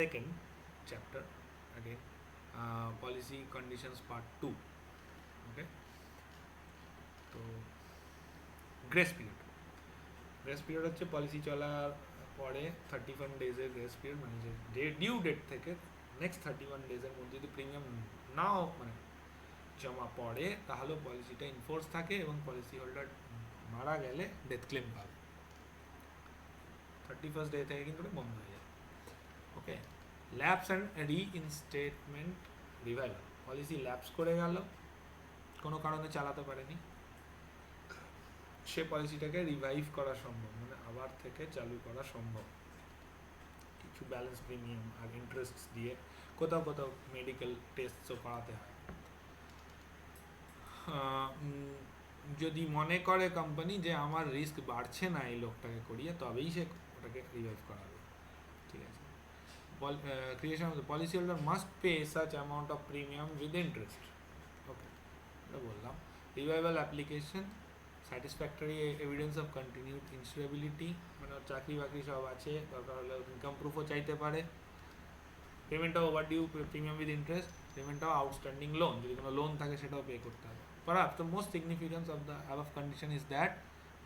second chapter again, policy conditions part 2. Okay, তো grace period হচ্ছে policy চলার পরে 31 ডেজের গ্রেস পিরিয়ড, মানে যে ডিউ ডেট থেকে নেক্সট 31 ডেজের মধ্যে যদি প্রিমিয়াম নাও মানে জমা পড়ে তাহলেও পলিসিটা ইনফোর্স থাকে এবং পলিসি হোল্ডার মারা গেলে ডেথ ক্লেম পাবে। 31st ডে থেকে কিন্তু ওটা বন্ধ হয়ে যায়। Okay, lapse and reinstatement revival. Policy lapse করে গেল, কোনো কারণে চালাতে পারেনি, সে পলিসিটাকে রিভাইভ করা সম্ভব, মানে আবার থেকে চালু করা সম্ভব কিছু ব্যালেন্স প্রিমিয়াম আর ইন্টারেস্ট দিয়ে। কোথাও কোথাও মেডিকেল টেস্টও করাতে হয়। যদি মনে করে কোম্পানি যে আমার রিস্ক বাড়ছে না এই লোকটাকে করিয়ে, তবেই সে ওটাকে রিভাইভ করাবে। ঠিক আছে, creation of the policyholder must pay such amount of premium with interest. Okay, এটা বললাম। Revival application, satisfactory evidence of continued instability, মানে চাকরি বাকরি সব আছে, দরকার হলে ইনকাম প্রুফও চাইতে পারে। Payment of overdue premium with interest, payment of outstanding loan, যদি কোনো লোন থাকে সেটাও পে করতে হবে। Perhaps the most significance of the above condition is that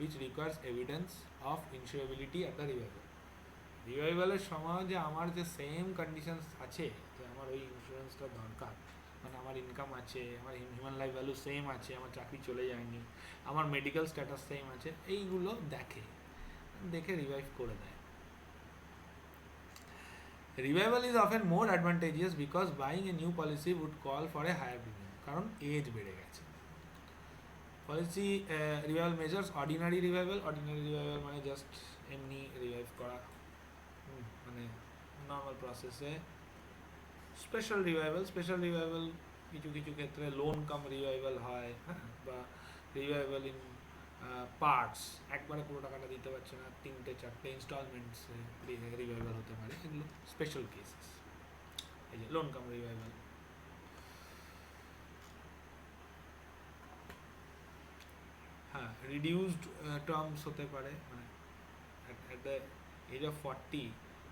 which requires evidence of insurability at the revival. রিভাইভালের সময় যে আমার যে সেম কন্ডিশনস আছে, যে আমার ওই ইন্স্যুরেন্সটা দরকার, মানে আমার ইনকাম আছে, আমার হিউম্যান লাইফ ভ্যালু সেম আছে, আমার চাকরি চলে যায়নি, আমার মেডিকেল স্ট্যাটাস সেম আছে, এইগুলো দেখে রিভাইভ করে দেয়। Revival is often more advantageous because buying a new policy would call for a higher premium, কারণ এজ বেড়ে গেছে। Policy revival measures, ordinary revival মানে জাস্ট এমনি রিভাইভ করা, মানে নর্মাল প্রসেসে। স্পেশাল রিভাইভাল কিছু কিছু ক্ষেত্রে লোন কাম রিভাইভাল হয়, হ্যাঁ, বা রিভাইভাল ইন পার্টস, একবারে পুরো টাকাটা দিতে পারছে না, 3-4টে ইনস্টলমেন্টসে রিভাইভাল হতে পারে, এগুলো স্পেশাল কেসেস। এই যে লোন কাম রিভাইভাল। হ্যাঁ, রিডিউসড টার্মস হতে পারে, মানে at the age of 40,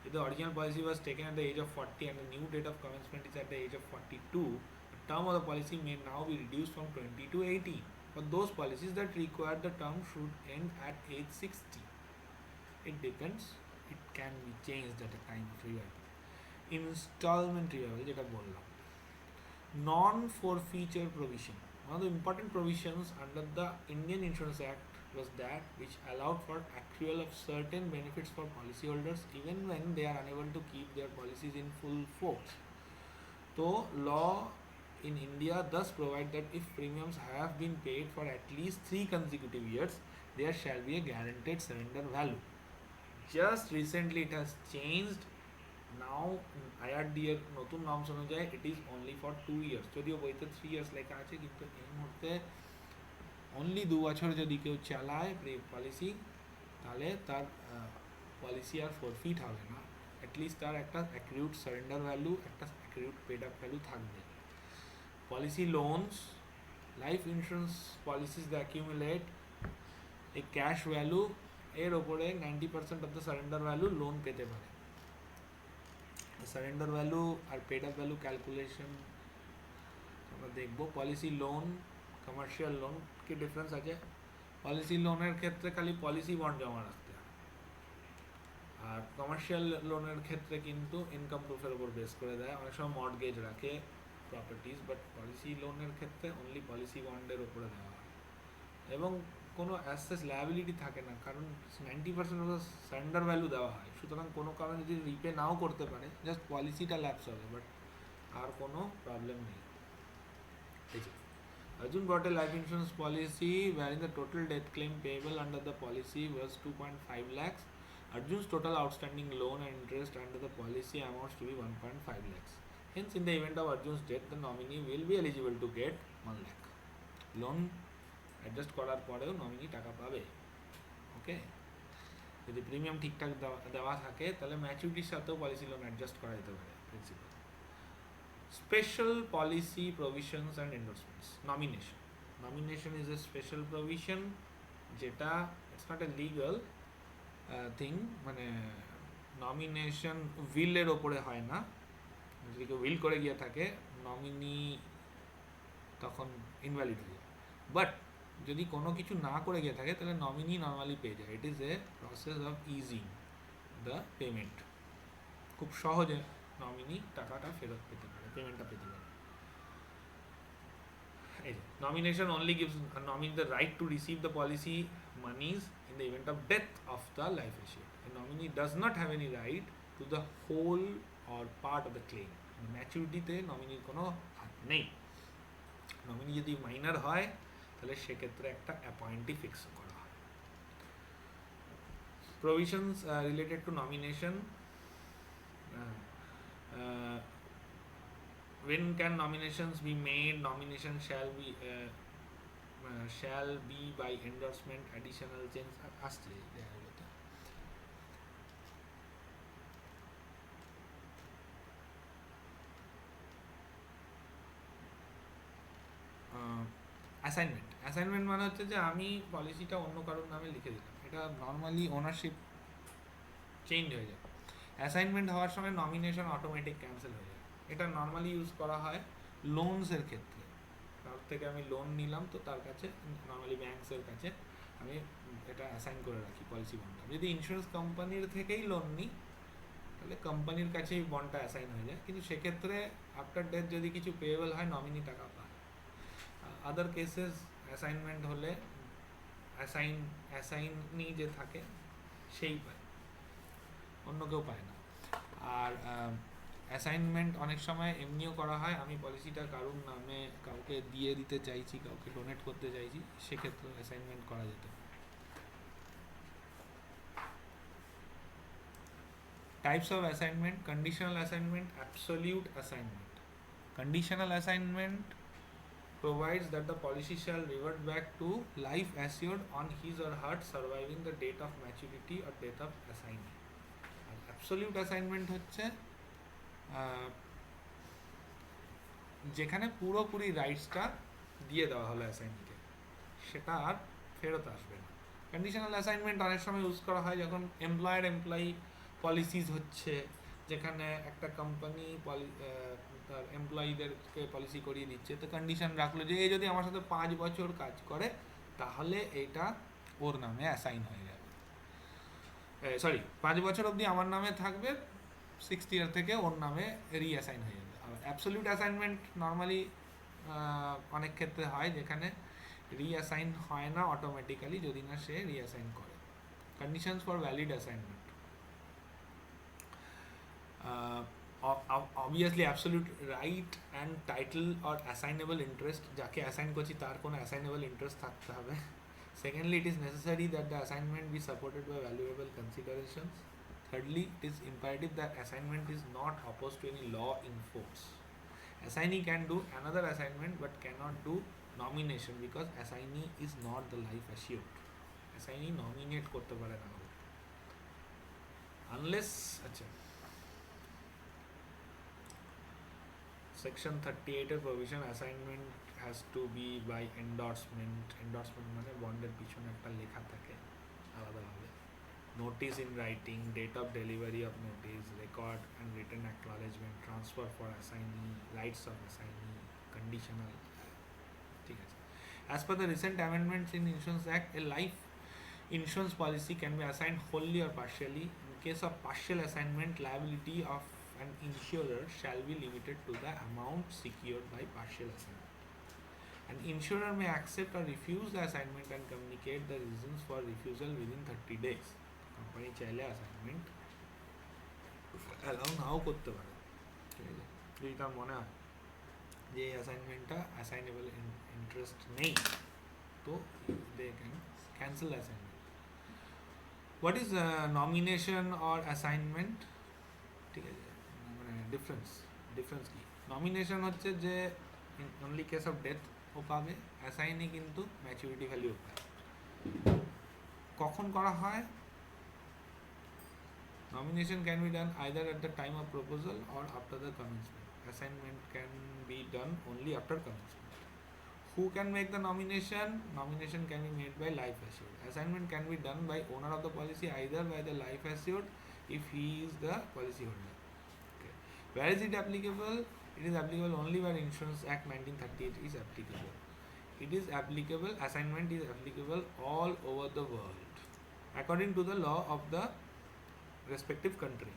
if the original policy was taken at the age of 40 and the new date of commencement is at the age of 42, the term of the policy may now be reduced from 20 to 18. For those policies that require the term should end at age 60. It depends, it can be changed at a time of revival. Installment revival, যেটা বললাম। Non-forfeiture provision. One of the important provisions under the Indian Insurance Act was that which allowed for accrual of certain benefits for policyholders even when they are unable to keep their policies in full force. So, law in India thus provide that if premiums have been paid for at least 3 consecutive years, there shall be a guaranteed surrender value. Just recently it has changed. Now IRD এর নতুন norms অনুযায়ী it is only for 2 years, যদিও বইতে 3 years লেখা আছে, কিন্তু এই মুহূর্তে অনলি 2 বছর যদি কেউ চালায় পলিসি, তাহলে তার পলিসি আর ফরফিট হবে না, অ্যাটলিস্ট তার একটা অ্যাক্রিউড সারেন্ডার ভ্যালু, একটা অ্যাক্রিউড পেড আপ ভ্যালু থাকবে। Policy loans, life insurance policies the accumulate এই ক্যাশ ভ্যালু, এর ওপরে 90% of the surrender value loan পেতে পারে। সারেন্ডার ভ্যালু আর পেড আপ ভ্যালু ক্যালকুলেশন আমরা দেখবো। পলিসি লোন, কমার্শিয়াল লোন কি ডিফারেন্স আছে? পলিসি লোনের ক্ষেত্রে খালি পলিসি বন্ড জমা রাখতে হয়, আর কমার্শিয়াল লোনের ক্ষেত্রে কিন্তু ইনকাম প্রুফের উপর বেস করে দেয়, অনেক সময় মর্টগেজ রাখে প্রপার্টিজ, বাট পলিসি লোনের ক্ষেত্রে অনলি পলিসি বন্ডের উপরে দেওয়া হয় এবং কোনো অ্যাসেস লায়াবিলিটি থাকে না, কারণ 90% অফ সারেন্ডার ভ্যালু দেওয়া হয়। সুতরাং কোনো কারণে যদি রিপে নাও করতে পারে, জাস্ট পলিসিটা ল্যাপস হবে, বাট আর কোনো প্রবলেম নেই। এই যে Arjun bought a life insurance policy wherein the total death claim payable under the policy was 2.5 lakhs. Arjun's total outstanding loan and interest under the policy amounts to be 1.5 lakhs. Hence, in the event of Arjun's death, the nominee will be eligible to get 1 lakh. Loan adjust করার পরেও nominee টাকা পাবে। ওকে, যদি premium ঠিকঠাক দেওয়া থাকে তাহলে ম্যাচুরিটির সাথেও পলিসি লোন অ্যাডজাস্ট করা যেতে পারে principal. Special policy provisions and endorsements. Nomination is a special provision, যেটা it's not a legal thing, মানে নমিনেশন উইলের ওপরে হয় না, যদি কেউ উইল করে গিয়ে থাকে নমিনি তখন ইনভ্যালিড হয়ে যায়। বাট যদি কোনো কিছু না করে গিয়ে থাকে তাহলে নমিনি নর্মালি পেয়ে যায়। It is a process of easing the payment, খুব সহজে নমিনি টাকাটা ফেরত পেতে পারে, পেমেন্টটা পেতে পারে। এই যে nomination only gives a nominee the right to receive the policy monies in the event of death of the life assured. A nominee does not have any right to the whole or part of the claim. ম্যাচুরিটিতে নমিনির কোনো হাত নেই। Nominee যদি minor হয় তাহলে সেক্ষেত্রে একটা appointee fix করা হয়। Provisions related to nomination, when can nominations be made? Nomination shall be by endorsement, additional change আসছে অ্যাসাইনমেন্ট মানে হচ্ছে যে আমি পলিসিটা অন্য কারোর নামে লিখে দিলাম, এটা নর্মালি ওনারশিপ চেঞ্জ হয়ে যায়। অ্যাসাইনমেন্ট হওয়ার সময় নমিনেশন অটোমেটিক ক্যান্সেল হয়ে যায়। এটা নর্মালি ইউজ করা হয় লোনসের ক্ষেত্রে। তার থেকে আমি লোন নিলাম, তো তার কাছে নর্মালি ব্যাংকসের কাছে আমি এটা অ্যাসাইন করে রাখি পলিসি বন্ডটা। যদি ইন্স্যুরেন্স কোম্পানির থেকেই লোন নিই তাহলে কোম্পানির কাছেই বন্ডটা অ্যাসাইন হয়ে যায়, কিন্তু সেক্ষেত্রে আফটার ডেথ যদি কিছু পেয়েবল হয় নমিনি টাকা পায়। আদার কেসেস অ্যাসাইনমেন্ট হলে অ্যাসাইনি যে থাকে সেই পায়, অন্য কেউ পায় না। আর অ্যাসাইনমেন্ট অনেক সময় এমনিও করা হয়, আমি পলিসিটা কারোর নামে কাউকে দিয়ে দিতে চাইছি, কাউকে ডোনেট করতে চাইছি, সেক্ষেত্রে অ্যাসাইনমেন্ট করা যেতে পারে। Types of assignment: conditional assignment, absolute assignment. Conditional assignment provides that the policy shall revert back to life assured on his or her surviving the date of maturity or death of assignee. Absolute assignment হচ্ছে যেখানে পুরোপুরি রাইটসটা দিয়ে দেওয়া হলো অ্যাসাইনিকে, সেটা আর ফেরত আসবে না। কন্ডিশনাল অ্যাসাইনমেন্ট অনেক সময় ইউজ করা হয় যখন এমপ্লয়ার এমপ্লয়ি পলিসিস হচ্ছে, যেখানে একটা কোম্পানি তার এমপ্লয়ীদেরকে পলিসি করিয়ে দিচ্ছে, তো কন্ডিশন রাখলো যে এই যদি আমার সাথে 5 বছর কাজ করে তাহলে এটা ওর নামে অ্যাসাইন হয়ে যাবে, 5 বছর অবধি আমার নামে থাকবে, 6th ইয়ার থেকে ওর নামে রিঅ্যাসাইন হয়ে যাবে। আর অ্যাবসলিউট অ্যাসাইনমেন্ট নর্মালি অনেক ক্ষেত্রে হয় যেখানে রিঅ্যাসাইন হয় না অটোমেটিক্যালি যদি না সে রিঅ্যাসাইন করে। Conditions for valid assignment: obviously absolute right and title or assignable interest, যাকে অ্যাসাইন করছি তার কোনো অ্যাসাইনেবল ইন্টারেস্ট থাকতে হবে। Secondly, it is necessary that the assignment be supported by valuable considerations. Thirdly, it is imperative that assignment is not opposed to any law in force. Assignee can do another assignment but cannot do nomination because assignee is not the life assured. Assignee nominate করতে পারে না unless Section 38 এর provision assignment has to be by endorsement. Endorsement মানে বন্ডের পিছনে একটা লেখা থাকে আলাদাভাবে। Notice in writing, date of delivery of notice, record and written acknowledgement, transfer for assignee, rights of assignee, conditional. ঠিক আছে। As per the recent amendments in Insurance Act, a life insurance policy can be assigned wholly or partially. In case of partial assignment, liability of an insurer shall be limited to the amount secured by partial assignment. An insurer may accept or refuse the assignment and communicate the reasons for refusal within 30 days. Company চাইলে assignment allow নাও করতে পারে, ঠিক আছে, যদি তার মনে হয় যে এই অ্যাসাইনমেন্টটা অ্যাসাইনেবল ইন্টারেস্ট নেই, তো they can cancel assignment. What is nomination or assignment? ঠিক আছে, মানে ডিফারেন্স কি? নমিনেশন হচ্ছে যে অনলি কেস অফ ডেথ ও পাবে, অ্যাসাইনি কিন্তু ম্যাচুরিটি ভ্যালিউ পায়। কখন করা হয়? Nomination can be done either at the time of proposal or after the commencement. Assignment can be done only after commencement. Who can make the nomination? Nomination can be made by life assured. Assignment can be done by owner of the policy either by the life assured if he is the policy holder. Okay. Where is it applicable? It is applicable only where Insurance Act 1938 is applicable. It is applicable, assignment is applicable all over the world according to the law of the respective country.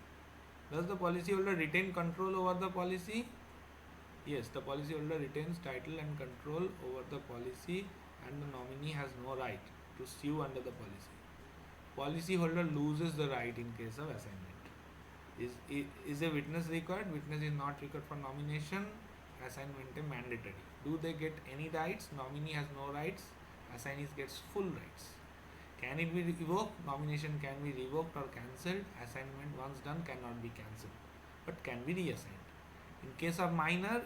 Does the policyholder retain control over the policy? Yes, the policyholder retains title and control over the policy, and the nominee has no right to sue under the policy. Policyholder loses the right in case of assignment. Is a witness required? Witness is not required for nomination. Assignment is mandatory. Do they get any rights? Nominee has no rights. Assignees gets full rights. Can it be revoked? Nomination can be revoked or cancelled. Assignment once done cannot be cancelled, but can be reassigned. In case of minor,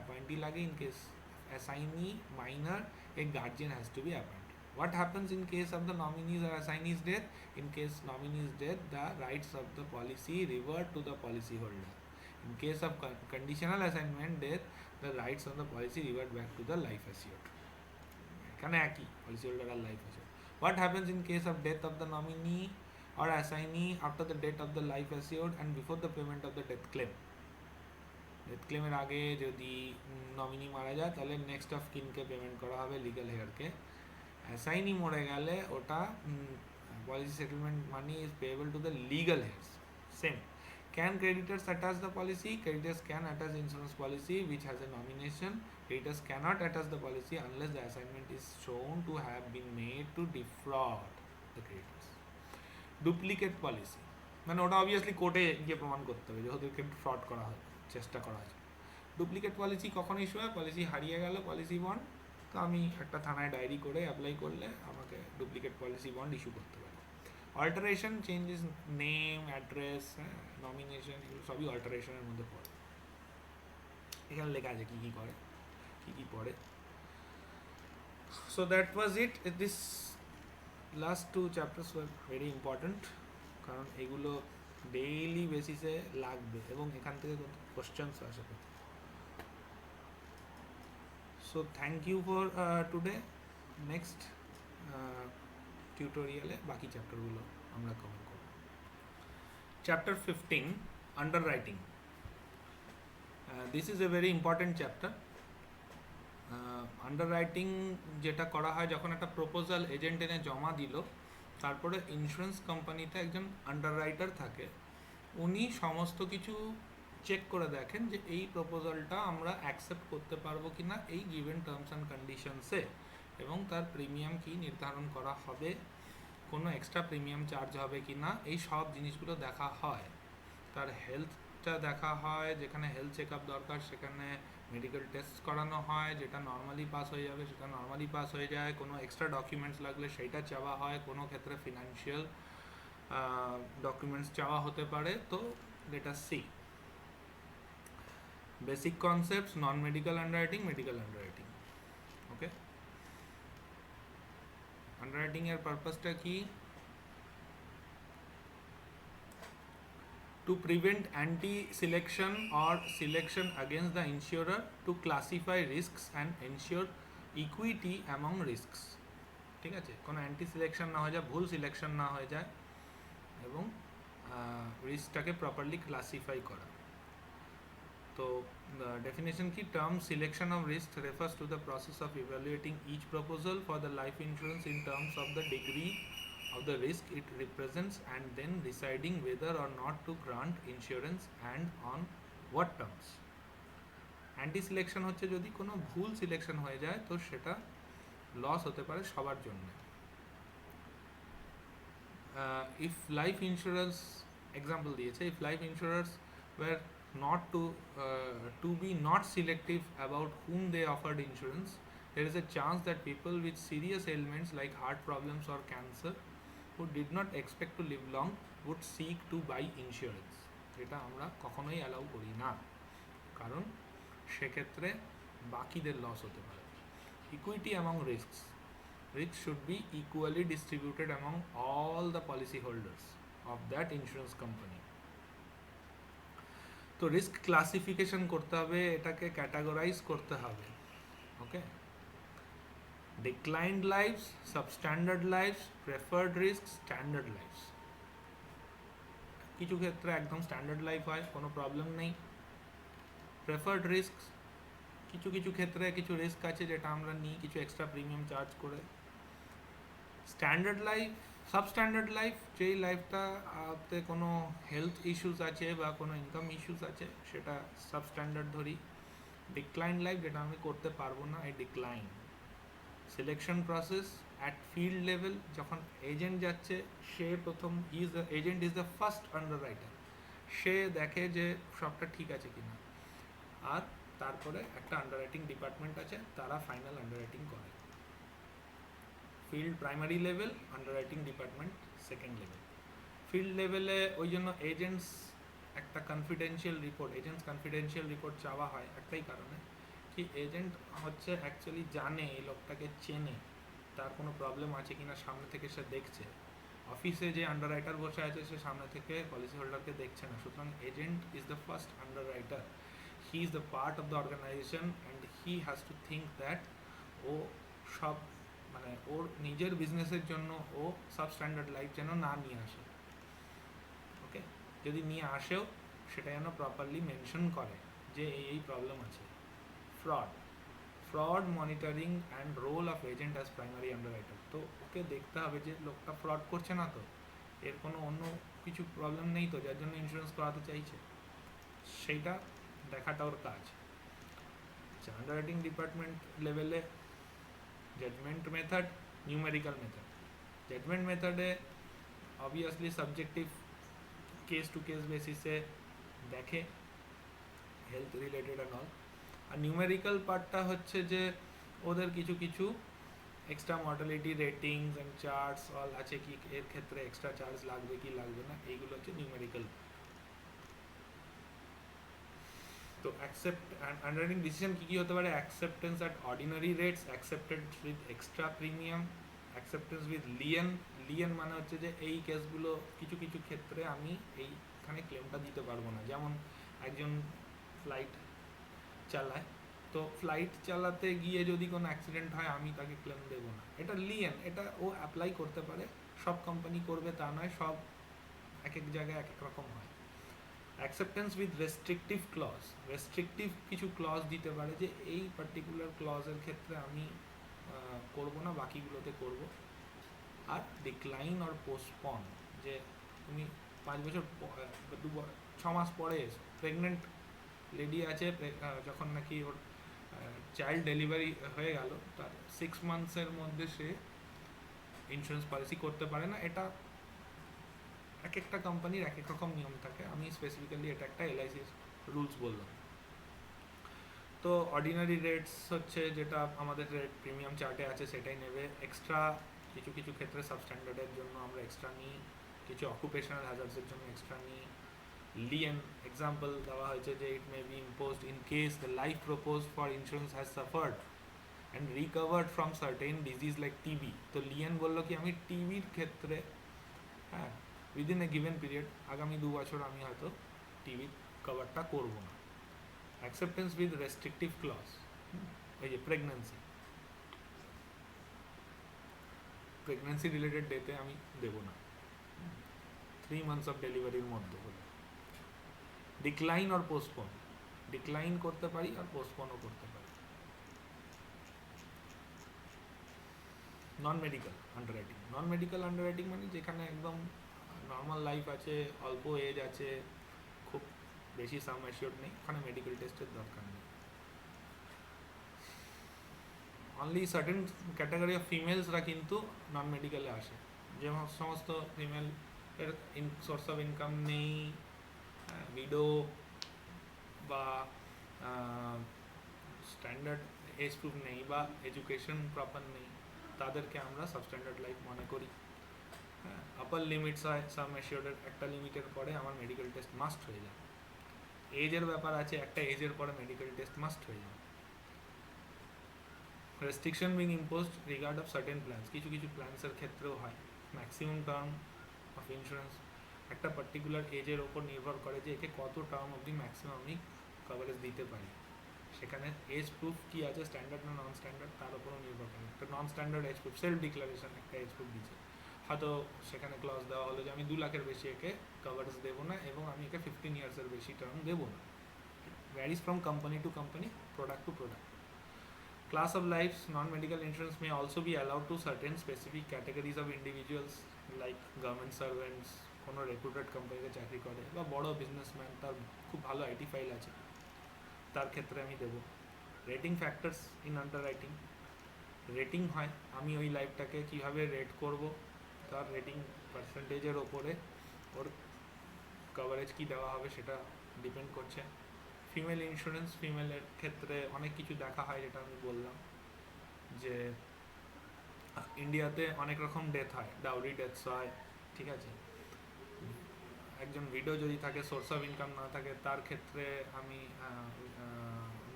appointee lage. In case of assignee minor, a guardian has to be appointed. What happens in case of the nominees or assignees death? In case nominees death, the rights of the policy revert to the policyholder. In case of conditional assignment death, the rights of the policy revert back to the life assured. Can একই policyholder R life assured. What happens in case of death of the nominee or assignee after the death of the life assured and before the payment of the death claim? Death claim এর আগে যদি nominee মারা যায় তাহলে next of কিনকে payment করা হবে, legal হেয়ারকে। অ্যাসাইনি মরে গেলে ওটা policy settlement money is payable to the legal heirs. Same. Can creditors attach the policy? Creditors can attach insurance policy which has a nomination. Creditors cannot attach the policy unless the assignment is shown to have been made to defraud the creditors. Duplicate policy. মানে ওটা obviously কোর্টে গিয়ে প্রমাণ করতে হবে যে ওদেরকে fraud করা হয়, চেষ্টা করা হয়। ডুপ্লিকেট পলিসি কখন ইস্যু হয়? পলিসি হারিয়ে গেল, পলিসি বন্ড, তো আমি একটা থানায় ডায়েরি করে অ্যাপ্লাই করলে আমাকে ডুপ্লিকেট পলিসি বন্ড ইস্যু করতে পারে। Alteration, changes name, address, nomination, এগুলো সবই অল্টারেশনের মধ্যে পড়ে। এখানে লেখা আছে কী কী করে, কী কী পড়ে। So that was it. This last 2 chapters were very important, কারণ এগুলো ডেইলি বেসিসে লাগবে এবং এখান থেকে কোশ্চেন্স আসে। So thank you for today. Next টিউটোরিয়ালে বাকি চ্যাপ্টারগুলো আমরা কভার করব। Chapter 15, underwriting. This is a very important chapter. Underwriting যেটা করা হয় যখন একটা প্রপোজাল এজেন্ট এনে জমা দিল, তারপরে ইন্স্যুরেন্স কোম্পানিতে একজন আন্ডাররাইটার থাকে, উনি সমস্ত কিছু চেক করে দেখেন যে এই প্রপোজালটা আমরা অ্যাকসেপ্ট করতে পারবো কি না এই গিভেন টার্মস অ্যান্ড কন্ডিশনসে, এবং তার প্রিমিয়াম কি নির্ধারণ করা হবে, কোনো এক্সট্রা প্রিমিয়াম চার্জ হবে কি না, এই সব জিনিসগুলো দেখা হয়। তার হেলথটা দেখা হয়, যেখানে হেলথ চেক আপ দরকার সেখানে মেডিকেল টেস্ট করানো হয়, যেটা নর্মালি পাস হয়ে যাবে সেটা নর্মালি পাস হয়ে যায়, কোনো এক্সট্রা ডকুমেন্টস লাগলে সেইটা চাওয়া হয়, কোনো ক্ষেত্রে ফিনান্সিয়াল ডকুমেন্টস চাওয়া হতে পারে। তো let us see basic concepts, non medical underwriting, medical underwriting. Okay, underwriting এর পারপাসটা কি? To prevent anti-selection or selection against the insurer, to classify risks and ensure equity among risks. ঠিক আছে, কোনো অ্যান্টি সিলেকশন না হয়ে যায়, ভুল সিলেকশন না হয়ে যায়, এবং রিস্কটাকে প্রপারলি ক্লাসিফাই করা। তো ডেফিনেশন কি? Term selection of risk refers to the process of evaluating each proposal for the life insurance in terms of the degree of the risk it represents and then deciding whether or not to grant insurance and on what terms. Anti selection হচ্ছে যদি কোনো ভুল selection হয়ে যায় তো সেটা loss হতে পারে সবার জন্য। ইফ লাইফ ইন্স্যুরেন্স এক্সাম্পল দিয়েছে, if life insurers were not to be not selective about whom they offered insurance, there is a chance that people with serious ailments like heart problems or cancer who did not expect to live long would seek to buy insurance. এটা আমরা কখনোই allow করি না, কারণ সেক্ষেত্রে বাকিদের loss হতে পারে। Equity among risks, risk should be equally distributed among all the policy holders of that insurance company. তো রিস্ক ক্লাসিফিকেশন করতে হবে, এটাকে ক্যাটাগরাইজ করতে হবে। ওকে, declined lives, substandard lives, preferred risks, standard lives. কিছু ক্ষেত্রে একদম স্ট্যান্ডার্ড লাইফ হয়, কোনো প্রবলেম নেই। প্রেফার্ড রিস্ক, কিছু কিছু ক্ষেত্রে কিছু রিস্ক আছে যেটা আমরা নিই কিছু এক্সট্রা প্রিমিয়াম চার্জ করে। স্ট্যান্ডার্ড লাইফ, সাবস্ট্যান্ডার্ড লাইফ, যেই লাইফটাতে কোনো হেলথ ইস্যুস আছে বা কোনো ইনকাম ইস্যুস আছে সেটা সাবস্ট্যান্ডার্ড ধরি। ডিক্লাইন লাইফ, যেটা আমি করতে পারবো না, এই decline. Selection process at field level, যখন এজেন্ট যাচ্ছে সে প্রথম এজেন্ট ইজ দ্য ফার্স্ট আন্ডাররাইটার, সে দেখে যে সবটা ঠিক আছে কিনা, আর তারপরে একটা আন্ডাররাইটিং ডিপার্টমেন্ট আছে, তারা ফাইনাল আন্ডাররাইটিং করে। Field primary level, underwriting department second level. Field লেভেলে ওই জন্য এজেন্টস একটা কনফিডেন্সিয়াল রিপোর্ট চাওয়া হয় একটাই কারণে, কি এজেন্ট হচ্ছে অ্যাকচুয়ালি জানে এই লোকটাকে চেনে, তার কোনো প্রবলেম আছে কিনা সামনে থেকে সে দেখছে। অফিসে যে আন্ডাররাইটার বসে আছে সে সামনে থেকে পলিসি হোল্ডারকে দেখছে না, সুতরাং agent is the first underwriter, he is the part of the organisation and he has to think that ও সব মানে ওর নিজের বিজনেসের জন্য ও সাবস্ট্যান্ডার্ড লাইফ যেন না নিয়ে আসে। ওকে, যদি নিয়ে আসেও সেটা যেন প্রপারলি মেনশন করে যে এই প্রবলেম আছে। Fraud monitoring and role of agent as primary underwriter, তো ওকে দেখতে হবে যে লোকটা ফ্রড করছে না, তো এর কোনো অন্য কিছু প্রবলেম নেই তো যার জন্য ইন্স্যুরেন্স করাতে চাইছে, সেইটা দেখাটা ওর কাজ। আচ্ছা, আন্ডাররাইটিং ডিপার্টমেন্ট লেভেলে judgement method, numerical method. Judgement মেথডে obviously subjective case to case বেসিসে দেখে হেলথ রিলেটেড অ্যান্ড অল। আর নিউমেরিক্যাল পার্টটা হচ্ছে যে ওদের কিছু কিছু extra mortality ratings and charts all আছে, কি এর ক্ষেত্রে এক্সট্রা চার্জ লাগবে কি লাগবে না, এইগুলো হচ্ছে নিউমেরিক্যাল। তো অ্যাকসেপ্ট আন্ডাররাইটিং ডিসিশন কী কী হতে পারে? Acceptance at ordinary rates, accepted with extra premium, acceptance with Leyen মানে হচ্ছে যে এই কেসগুলো কিছু কিছু ক্ষেত্রে আমি এইখানে ক্লেমটা দিতে পারবো না। যেমন একজন ফ্লাইট চালায়, তো ফ্লাইট চালাতে গিয়ে যদি কোনো অ্যাক্সিডেন্ট হয় আমি তাকে ক্লেম দেবো না, এটা লিয়েন, এটা ও অ্যাপ্লাই করতে পারে, সব কোম্পানি করবে তা নয়, সব এক এক জায়গায় এক এক রকম হয়। Acceptance with restrictive clause, restrictive কিছু ক্লজ দিতে পারে যে এই পার্টিকুলার ক্লজের ক্ষেত্রে আমি করবো না, বাকিগুলোতে করব। আর ডিক্লাইন অর পোস্টপন, যে তুমি 5 বছর 6 মাস পরে এসো, প্রেগনেন্ট লেডি আছে, যখন নাকি ওর চাইল্ড ডেলিভারি হয়ে গেল, তার 6 মান্থসের মধ্যে সে ইন্স্যুরেন্স পলিসি করতে পারে না। এটা এক একটা কোম্পানির এক এক রকম নিয়ম থাকে, আমি স্পেসিফিক্যালি এটা একটা এলআইসির রুলস বললাম। তো অর্ডিনারি রেটস হচ্ছে যেটা আমাদের রেট প্রিমিয়াম চার্টে আছে সেটাই নেবে। এক্সট্রা কিছু কিছু ক্ষেত্রে সাবস্ট্যান্ডার্ডের জন্য আমরা এক্সট্রা নিই, কিছু অকুপেশনাল হ্যাজার্ডসের জন্য এক্সট্রা নিই। লিয়েন এক্সাম্পল দেওয়া হয়েছে যে it may be imposed in case the life proposed for insurance has suffered and recovered from certain disease like TB. তো লিয়েন বললো কি আমি টিবির ক্ষেত্রে, হ্যাঁ, উইদিন এ গিভেন পিরিয়ড, আগামী 2 বছর আমি হয়তো টিভি কভারটা করবো না। অ্যাকসেপ্টেন্স উইথ রেস্ট্রিকটিভ ক্লজ, এই যে প্রেগনেন্সি রিলেটেড ডেতে আমি দেবো না, 3 মান্থস অফ ডেলিভারির মধ্যে হলে। ডিক্লাইন অর পোস্টপোন, ডিক্লাইন করতে পারি আর পোস্টপোনও করতে পারি। নন মেডিকেল আন্ডাররাইটিং মানে যেখানে একদম নর্মাল লাইফ আছে, অল্প এজ আছে, খুব বেশি সাম অ্যাসিওর্ড নেই, ওখানে মেডিকেল টেস্টের দরকার নেই। অনলি সার্টেন ক্যাটাগরি অফ ফিমেলসরা কিন্তু নন মেডিকেলে আসে, যে সমস্ত ফিমেল এর সোর্স অফ ইনকাম নেই, উইডো বা স্ট্যান্ডার্ড এজ প্রুফ নেই বা এডুকেশন প্রপার নেই, তাদেরকে আমরা সাবস্ট্যান্ডার্ড লাইফ মনে করি। আপার লিমিটস হয় সাম অ্যাসিওর্ডের, একটা লিমিটের পরে আমার মেডিকেল টেস্ট মাস্ট হয়ে যায়। এজের ব্যাপার আছে, একটা এজের পরে মেডিকেল টেস্ট মাস্ট হয়ে যায়। Restriction being imposed regard of certain plans, কিছু কিছু প্ল্যান্সের ক্ষেত্রেও হয়। ম্যাক্সিমাম টার্ম অফ ইন্স্যুরেন্স একটা পার্টিকুলার এজের ওপর নির্ভর করে যে একে কত টার্ম অবধি ম্যাক্সিমাম আমি কভারেজ দিতে পারি, সেখানে এজ প্রুফ কী আছে, স্ট্যান্ডার্ড না নন স্ট্যান্ডার্ড, তার উপরও নির্ভর করে। একটা non standard age proof, self declaration একটা এজ প্রুফ দিচ্ছে, হয়তো সেখানে ক্লজ দেওয়া হলো যে আমি 2 লাখের বেশি একে কভারেজ দেবো না এবং আমি একে 15 ইয়ার্সের বেশি টার্ম দেবো না। Varies from company to company, product to product. Class of lives, non-medical insurance may also be allowed to certain specific categories of individuals like government servants, কোনো রেপুটেড কোম্পানিতে চাকরি করে বা বড় বিজনেসম্যান, তার খুব ভালো আইটি ফাইল আছে, তার ক্ষেত্রে আমি দেবো। Rating factors in under writing, rating হয়, আমি ওই লাইফটাকে কীভাবে রেট করব তার রেটিং পার্সেন্টেজের ওপরে ওর কভারেজ কী দেওয়া হবে সেটা ডিপেন্ড করছে। ফিমেল ইন্স্যুরেন্স, ফিমেলের ক্ষেত্রে অনেক কিছু দেখা হয়, যেটা আমি বললাম যে ইন্ডিয়াতে অনেক রকম ডেথ হয়, ডাউরি ডেথস হয়, ঠিক আছে। একজন ভিডিও যদি থাকে, সোর্স অফ ইনকাম না থাকে, তার ক্ষেত্রে আমি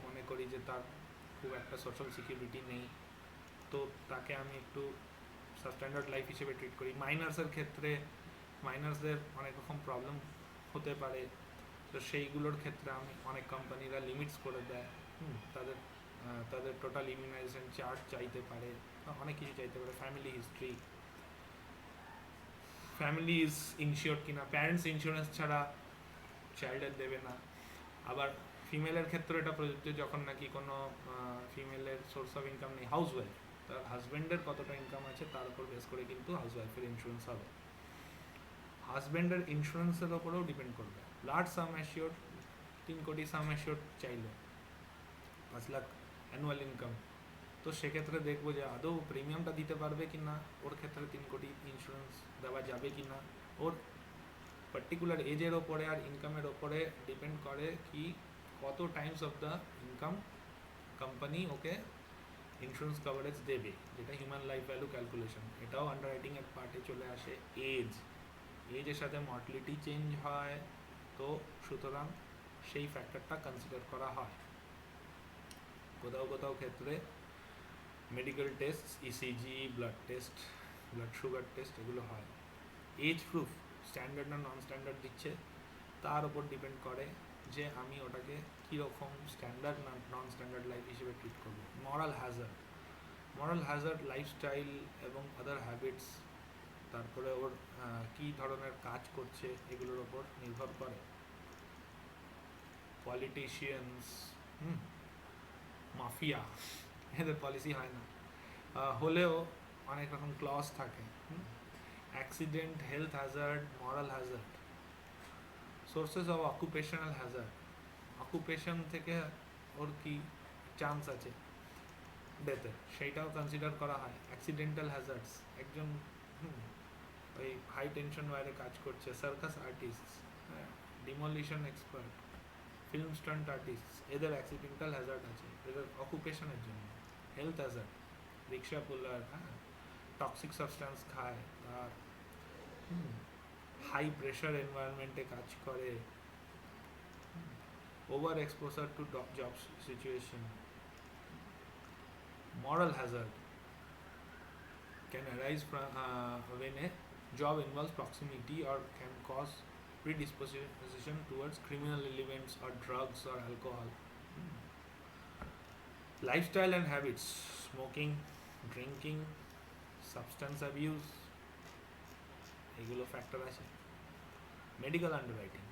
মনে করি যে তার খুব একটা সোশ্যাল সিকিউরিটি নেই, তো তাকে আমি একটু সাবস্ট্যান্ডার্ড লাইফ হিসেবে ট্রিট করি। মাইনার্সের ক্ষেত্রে মাইনার্সদের অনেক রকম প্রবলেম হতে পারে, তো সেইগুলোর ক্ষেত্রে আমি অনেক কোম্পানিরা লিমিটস করে দেয়, তাদের টোটাল ইমিউনাইজেশন চার্ট চাইতে পারে, অনেক কিছু চাইতে পারে। ফ্যামিলি হিস্ট্রি, ফ্যামিলি ইজ ইনশিওর্ড কিনা, প্যারেন্টস ইন্স্যুরেন্স ছাড়া চাইল্ডের দেবে না। আবার ফিমেলের ক্ষেত্রে এটা প্রযোজ্য যখন নাকি কোনো ফিমেলের সোর্স অফ ইনকাম নেই, হাউস ওয়াইফ, তার হাজব্যান্ডের কতটা ইনকাম আছে তার উপর বেস করে কিন্তু হাউস ওয়াইফের ইন্স্যুরেন্স হবে। হাজব্যান্ডের ইন্স্যুরেন্সের ওপরেও ডিপেন্ড করবে। লার্জ সাম অ্যাসিওর, 3 কোটি সাম অ্যাসিওর চাইলো, 5 লাখ অ্যানুয়াল ইনকাম, তো সেক্ষেত্রে দেখবো যে আদৌ প্রিমিয়ামটা দিতে পারবে কি না, ওর ক্ষেত্রে 3 কোটি ইন্স্যুরেন্স দেওয়া যাবে কি না। ওর পার্টিকুলার এজের ওপরে আর ইনকামের ওপরে ডিপেন্ড করে কি কত Times of the income company okay insurance coverage দেবে, যেটা হিউম্যান লাইফ ভ্যালু ক্যালকুলেশন। এটাও আন্ডার রাইটিংয়ের পার্টে চলে আসে। এজের সাথে মর্টালিটি চেঞ্জ হয়, তো সুতরাং সেই ফ্যাক্টরটা কনসিডার করা হয়। কোথাও কোথাও ক্ষেত্রে medical test, ECG, blood test, blood sugar test, এগুলো হয়। এজ প্রুফ স্ট্যান্ডার্ড না নন স্ট্যান্ডার্ড দিচ্ছে তার উপর ডিপেন্ড করে যে আমি ওটাকে কীরকম স্ট্যান্ডার্ড না নন স্ট্যান্ডার্ড লাইফ হিসেবে ট্রিট করবো। মরাল হ্যাজার্ড লাইফস্টাইল এবং আদার হ্যাবিটস, তারপরে ওর কী ধরনের কাজ করছে এগুলোর ওপর নির্ভর করে। পলিটিশিয়ানস, মাফিয়া, এদের পলিসি হয় না, হলেও অনেক রকম ক্লজ থাকে। Accident, health Hazard, moral Hazard, sources of occupational Hazard, occupation থেকে ওর কি চান্স আছে ডেথের সেইটাও কনসিডার করা হয়। অ্যাক্সিডেন্টাল হ্যাজার্ডস, একজন ওই হাই টেনশন ওয়ারে কাজ করছে, circus artist, demolition expert, film stunt artist, এদের অ্যাক্সিডেন্টাল হ্যাজার্ড আছে এদের অকুপেশনের জন্য। Health hazard, rickshaw puller, toxic substance খায়, আর হাই প্রেশার এনভায়রনমেন্টে কাজ করে, over exposure to job situation. Moral hazard can arise from when a job involves proximity or can cause predisposition towards criminal elements or drugs or alcohol. Lifestyle and habits, smoking, drinking, substance abuse, এগুলো factor আছে। Medical underwriting,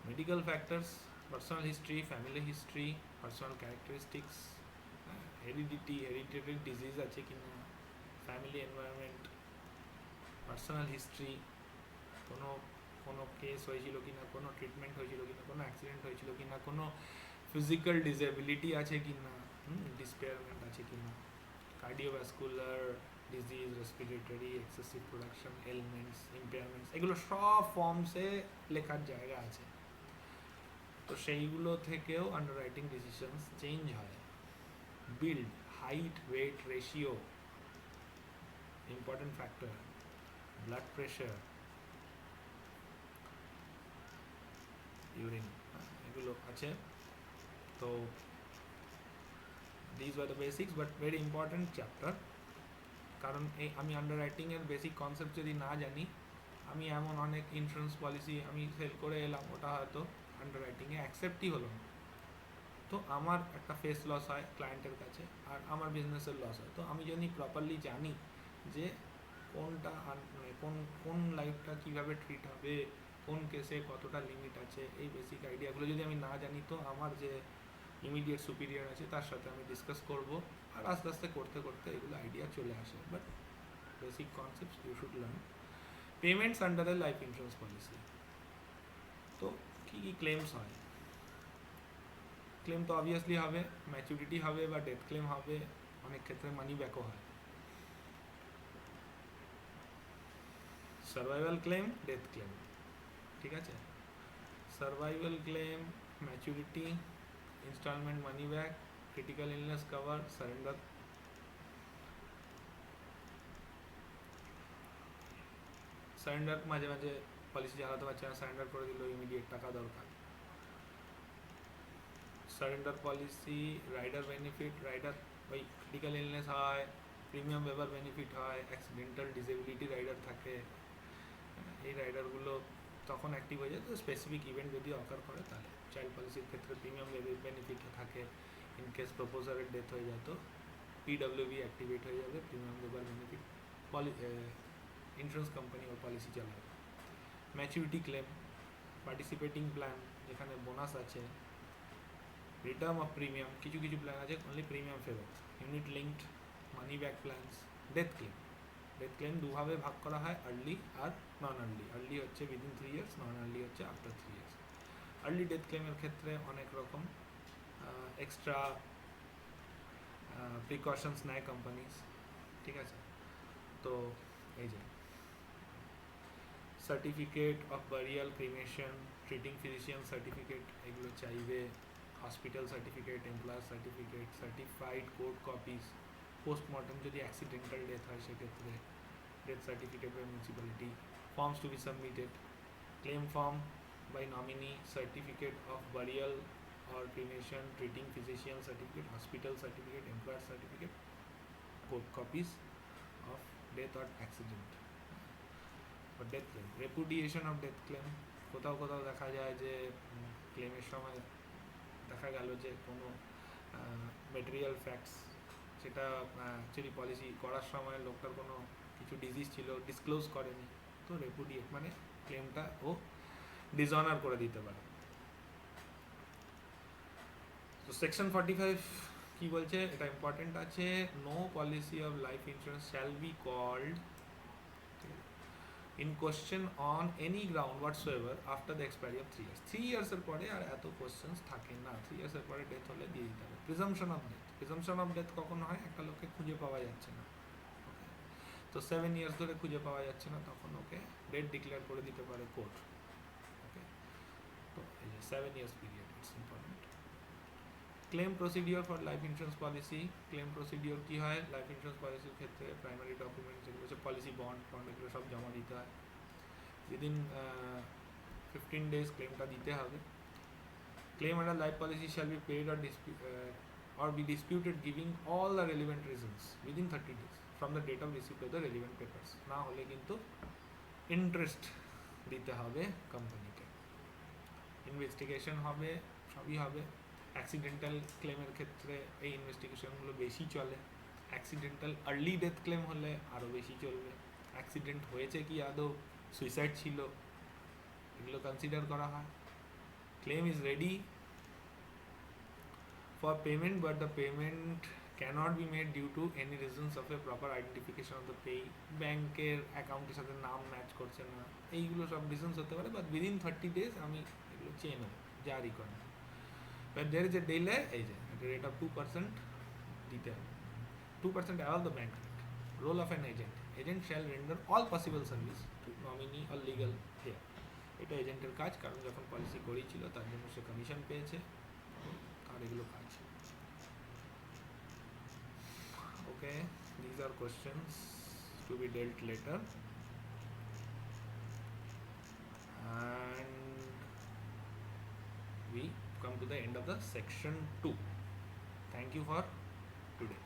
medical factors, personal history, family history, personal characteristics, hereditary disease আছে কি না, family environment, personal history, কোনো case হয়েছিল কি না, কোনো ট্রিটমেন্ট হয়েছিল কি না, কোনো অ্যাক্সিডেন্ট হয়েছিল কি না, কোনো ফিজিক্যাল ডিসেবিলিটি আছে কি না, ডিসপেয়ারমেন্ট আছে কি না, cardiovascular disease, respiratory, excessive production, elements, impairments, এগুলো সব ফর্মসে লেখার জায়গা আছে, তো সেইগুলো থেকেও আন্ডাররাইটিং ডিসিশনস চেঞ্জ হয়। build, height, weight ratio, important factor, blood pressure, urine, এগুলো আছে। তো these were the basics but very important chapter, কারণ এই আমি আন্ডাররাইটিংয়ের বেসিক কনসেপ্ট যদি না জানি, আমি এমন অনেক ইন্স্যুরেন্স পলিসি আমি সেল করে এলাম, ওটা হয়তো আন্ডাররাইটিংয়ে অ্যাকসেপ্টই হলো না, তো আমার একটা ফেস লস হয় ক্লায়েন্টের কাছে আর আমার বিজনেসের লস হয়। তো আমি যদি প্রপারলি জানি যে কোনটা মানে কোন কোন লাইফটা কীভাবে ট্রিট হবে, কোন কেসে কতটা লিমিট আছে, এই বেসিক আইডিয়াগুলো যদি আমি না জানি তো আমার যে ইমিডিয়েট সুপিরিয়র আছে তার সাথে আমি ডিসকাস করব, আর আস্তে আস্তে করতে করতে এগুলো আইডিয়া চলে আসে। But basic concepts you should learn. Payments under a life insurance policy. তো কী কী ক্লেমস হয়? ক্লেম তো অবভিয়াসলি হবে, ম্যাচুরিটি হবে বা ডেথ ক্লেম হবে, অনেক ক্ষেত্রে মানি ব্যাকও হয়। সার্ভাইভাল ক্লেম, ডেথ ক্লেম, ঠিক আছে? Survival claim, maturity, installment money back, critical illness cover, surrender. Surrender মাঝে মাঝে পলিসি চালাতে পারছে না, সারেন্ডার করে দিল, ইমিডিয়েট টাকা দরকার। Surrender policy, rider benefit, rider ওই ক্রিটিক্যাল ইলনেস হয়, প্রিমিয়াম ওয়েভার বেনিফিট হয়, অ্যাক্সিডেন্টাল ডিসেবিলিটি রাইডার থাকে, এই রাইডারগুলো তখন অ্যাক্টিভ হয়ে যায় তো স্পেসিফিক ইভেন্ট যদি অকার করে তাহলে। চাইল্ড পলিসির ক্ষেত্রে প্রিমিয়াম বেনিফিট থাকে, ইন কেস প্রপোজারের ডেথ হয়ে যায় তো পিডব্লিউবি অ্যাক্টিভেট হয়ে যাবে, premium waiver benefit insurance company ওর পলিসি চালাবে। ম্যাচুরিটি ক্লেম, পার্টিসিপেটিং প্ল্যান যেখানে বোনাস আছে, রিটার্ন অফ প্রিমিয়াম, কিছু কিছু প্ল্যান আছে অনলি প্রিমিয়াম ফেরত, unit linked, money back plans. Death claim, death claim দুভাবে ভাগ করা হয়, আর্লি আর নন আর্লি। আর্লি হচ্ছে উইদিন 3 years, নন আর্লি হচ্ছে আফটার 3 years। আর্লি ডেথ ক্লেমের ক্ষেত্রে অনেক রকম এক্সট্রা প্রিকশনস নেয় কোম্পানিজ, ঠিক আছে? তো এই যে certificate of burial, cremation, treating physician certificate এগুলো চাইবে, hospital certificate, employer certificate, certified court copies, post-mortem যদি অ্যাক্সিডেন্টাল ডেথ হয় সেক্ষেত্রে death certificate by municipality, forms to be submitted, claim form by nominee, certificate of burial or cremation, treating physician certificate, hospital certificate, employer certificate, court copies of death or accident. For death claim, repudiation of death claim, কোথাও কোথাও দেখা যায় যে ক্লেমের সময় দেখা গেল যে কোনো ম্যাটেরিয়াল ফ্যাক্টস সেটা অ্যাকচুয়ালি পলিসি করার সময় লোকটার কোনো কিছু ডিজিজ ছিল, ডিসক্লোজ করেনি, তো রেপুডিয়েট মানে ক্লেমটা ও ডিসঅনার করে দিতে পারে। তো সেকশন 45 কি বলছে, এটা ইম্পর্টেন্ট আছে, no policy of life insurance shall be called in question on any ground whatsoever after the expiry of 3 years. 3 years এর পরে আর এত কোশ্চেন্স থাকে না, 3 years এর পরে ডেথ হলে দিয়ে দিতে হবে। Presumption of death, presumption of death কখন হয়, একটা লোককে খুঁজে পাওয়া যাচ্ছে না, তো 7 years ধরে খুঁজে পাওয়া যাচ্ছে না, তখন ওকে ডেথ ডিক্লেয়ার করে দিতে পারে কোর্ট। ওকে, তো এই যে 7 years period, it's important. Claim procedure for life insurance policy, claim procedure কী হয় লাইফ ইন্স্যুরেন্স পলিসির ক্ষেত্রে, প্রাইমারি ডকুমেন্ট যেগুলো হচ্ছে পলিসি বন্ড এগুলো সব জমা দিতে হয়, উইদিন 15 days ক্লেমটা দিতে হবে। Claim under life policy shall be paid or be disputed giving all the relevant reasons within 30 days from the date of receipt of the relevant papers, না হলে কিন্তু ইন্টারেস্ট দিতে হবে কোম্পানিকে, ইনভেস্টিগেশন হবে, সবই হবে। অ্যাক্সিডেন্টাল ক্লেমের ক্ষেত্রে এই ইনভেস্টিগেশনগুলো বেশি চলে, অ্যাক্সিডেন্টাল আর্লি ডেথ ক্লেম হলে আরও বেশি চলবে, অ্যাক্সিডেন্ট হয়েছে কি আদৌ, সুইসাইড ছিল, এগুলো কনসিডার করা হয়। Claim is ready for payment but the payment cannot be made due to any reasons of a proper identification of the pay, ব্যাংকের অ্যাকাউন্টের সাথে নাম ম্যাচ করছে না, এইগুলো সব রিজনস হতে পারে, বাট উইদিন 30 days আমি এগুলো চেয়ে নেব যা requirement. But there is a delay, এই যে রেট অফ 2% দিতে হবে, 2% above the bank rate। Role of an agent, agent shall render all possible service to nominee or legal heir, এটা এজেন্টের কাজ, কারণ যখন পলিসি করেছিল তার জন্য সে কমিশন পেয়েছে, আর এগুলো কাজ। Okay, these are questions to be dealt later, and we come to the end of the section 2. Thank you for today.